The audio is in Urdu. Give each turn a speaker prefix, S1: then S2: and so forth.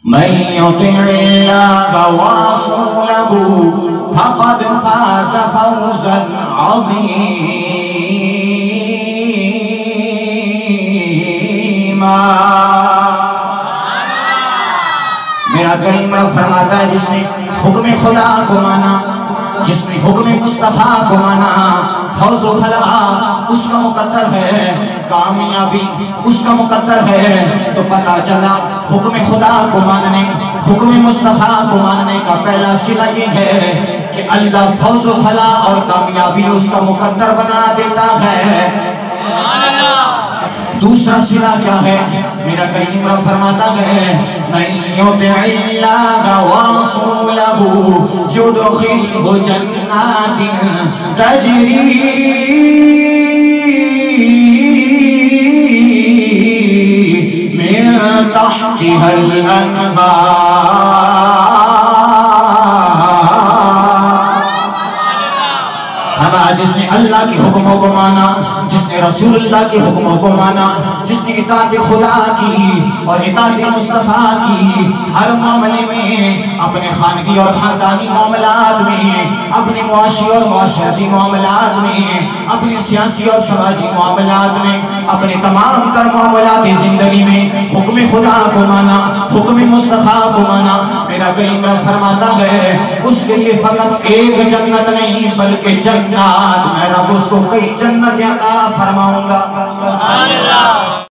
S1: من يطع الله ورسوله فقد فاز فوزا عظيما. میرا کریم رب فرماتا ہے جس نے حکم خدا کو مانا، جس نے حکم مصطفیٰ کو مانا، فوز و فلاح اس کا مقدر ہے، کامیابی اس کا مقدر ہے. تو پتہ چلا حکم خدا کو ماننے، حکم مصطفیٰ کو ماننے کا پہلا صلہ یہ ہے کہ اللہ فوز و فلاح اور کامیابی اس کا مقدر بنا دیتا ہے. دوسرا صلہ کیا ہے؟ میرا کریم رب فرماتا ہے من یطع اللہ ورسولہ یدخلہ جنات تجری من تحتها الانہار. جس نے اللہ کی حکموں کو مانا، جس نے رسول اللہ کی حکموں کو مانا، جس نے اطاعت خدا کی اور اطاعت مصطفیٰ کی ہر معاملے میں، اپنے خانگی اور خاندانی معاملات میں، اپنے معاشی اور معاشرتی معاملات میں، اپنے سیاسی اور سماجی معاملات میں، اپنے تمام تر معاملات زندگی میں حکم خدا کو مانا، حکم مصطفیٰ کو مانا، میرا کریم رب فرماتا ہے اس کے لیے فقط ایک جنت نہیں بلکہ جنات، میں رب اس کو کئی جنت عطا فرماؤں گا.